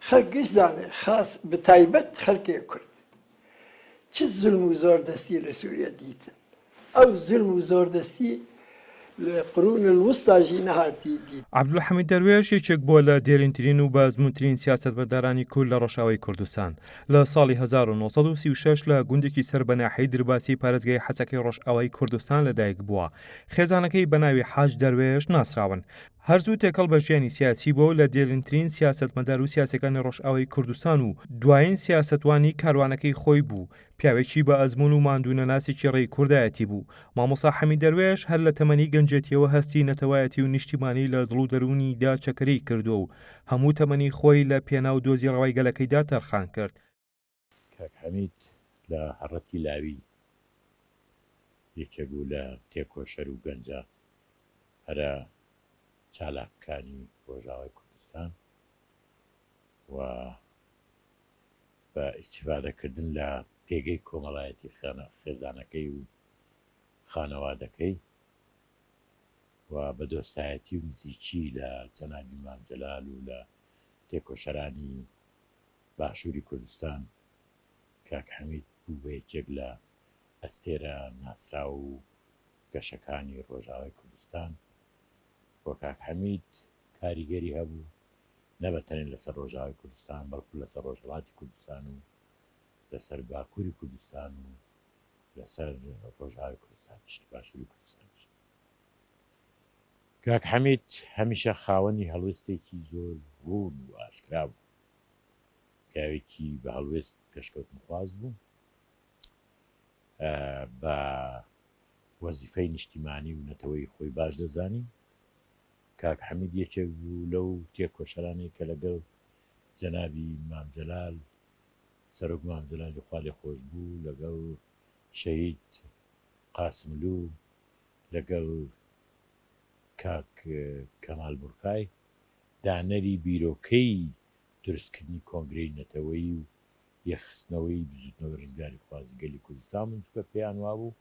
خەڵکیش زانێ خاص بتایبەت خەڵکێ کورد چ زولم و زۆردەستی لە سووریا دیتن ئەو زولم و زۆردەستی لە قڕون الوسطاژی نەهاتی دیت. عەبدولحەمید دەروێش یەکێک بووە لە دێرینترین و بەزموونترین سیاسەتمەدارانی کورد لە ڕۆژئاوای کوردستان. لە ساڵی 1936 لە گوندێکی سەر بەناحەی درباسی پارێزگای حەسەکەی ڕۆژئاوای کوردستان لەدایک بووە. خێزانەکەی بە ناوی حاج دەروێش ناسراون. هەرزوو تێکەڵ بە ژیانی سیاسی بووە و لە دێرینترین سیاسەتمەدار و سیاسەکانی ڕۆژئاوای کوردستان و دوایین سیاسەتوانی کاروانەکەی خۆی بوو. پیاوێکی بە ئەزموون و ماندوونەناسێکی ڕێی کوردایەتی بوو. مامۆستا حەمید دەروێش هەر لە تەمەنی گەنجێتیەوە هەستی نەتەوایەتی و نیشتیمانی لە دڵ و دەرونیدا چەکەرەی کردو و هەموو تەمەنی خۆی لە پێناو دۆزی ڕەوای گەلەکەیدا تەرخان کرد. کاک حەمید لە هەڕەتی لاوی یەکێک بوو لە تێکۆشەر و گەنجە هەرە چالاکەکانی ڕۆژئاوای کوردستان و بە ئیستیفادەکردن لە پێگەی کۆمەڵایەتی خێزانەکەی و خانەوادەکەی و بە دۆستایەتی و نزیکی لە جەنابی مامجەلال و لە تێکۆشەرانی باشووری کوردستان کاک حەمید بوو بە یەکێک لە ئەستێرە ناسرا و گەشەکانی ڕۆژئاوای کوردستان. وە کاک حەمید کاریگەری هەبوو نەبەتەنێن لەسەر ڕۆژئاوای کوردستان بەڵکو لەسەر ڕۆژهەڵاتی کوردستان و لەسەر باکووری کوردستان و لەسەر ڕۆژئاوای کوردستان باشووری کوردستان. کاک حەمید هەمیشە خاوەنی هەڵوێستێکی زۆر ڕوون و ئاشکرا بوو. پیاوێکی بە هەڵوێست پێشکەوتنخواز بوو بە وەزیفەی نیشتیمانی و نەتەوەی خۆی باش دەزانی. کاک حەمید یەکێک بوو لەو تێکۆشەرانەی کە لەگەڵ جەنابی مامجەلال سەرۆک مامجەلالی خوا لێ خۆش بوو، لەگەڵ شەهید قاسملوو، لەگەڵ کاک کەمال بورقای دانەری بیرۆکەی دروستکردنی کۆنگرەی نەتەوەیی و یەخستنەوەی بزوتنەوەی ڕزگاری خوازگەلی کوردستان من چکە پێیان وابوو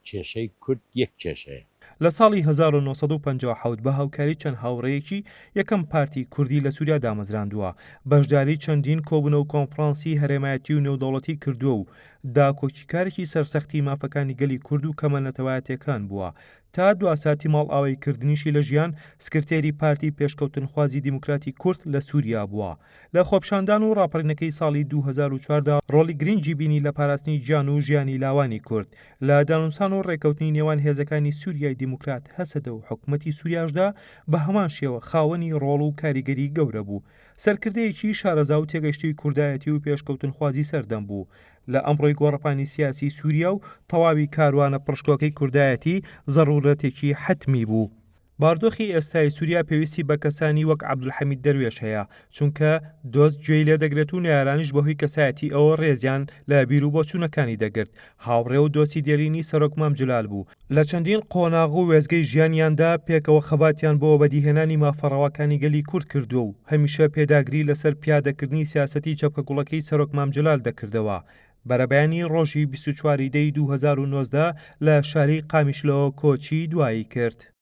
کێشەی کورد یەک کێشەیە. لە ساڵی 1957 بە هاوکاری چەند هاوڕێیەکی یەکەم پارتی کوردی لە سووریا دامەزراندووە. بەشداری چەندین کۆبوونە و کۆنفرانسی هەرێمایەتی و نێودەوڵەتی کردووە و داکۆچیکارێکی سەرسەختی مافەکانی گەلی کورد و کەمە نەتەوایەتیەکان بووە. تا دواساتی ماڵئاوایکردنیشی لە ژیان سکرتێری پارتی پێشکەوتنخوازی دیموکراتی کورد لە سووریا بووە. لە خۆپشاندان و ڕاپەڕینەکەی ساڵی 2004دا ڕۆڵی گرنگی بینی لە پاراستنی گیان و ژیانی لاوانی کورد. لە دانووسان و ڕێکەوتنی نێوان هێزەکانی سووریای دیموکرات هەسەدە و حکوومەتی سووریاشدا بە هەمان شێوە خاوەنی ڕۆڵ و کاریگەری گەورە بوو. سەرکردەیەکی شارەزا و تێگەشتی کوردایەتی و پێشکەوتنخوازی سەردەم بوو. لە ئەمڕۆی گۆڕەپانی سیاسی سووریا و تەواوی کاروانە پڕشتۆکەی کوردایەتی ضرورەتێکی حتمی بوو. باردۆخی ئێستای سووریا پێویستی بە کەسانی وەک عەبدولحەمید دەروێش هەیە، چونکە دۆست گوێی لێ دەگرێت و نێرانیش بەهۆی کەسایەتی ئەوە ڕێزیان لە بیر و بۆچوونەکانی دەگرت. هاوڕێ و دۆستی دێرینی سەرۆک مامجەلال بوو. لە چەندین قۆناغ و وێزگەی ژیانیاندا پێکەوە خەباتیان بۆ بەدیهێنانی مافەڕەواکانی گەلی کورد کردووە و هەمیشە پێداگری لەسەر پیادەکردنی سیاسەتی چەپکە گوڵەکەی سەرۆک مامجەلال دەکردەوە. بەرەبەیانی ڕۆژی 24 دەی 2019 لە شاری قامیشلەوە کۆچی دوایی کرد.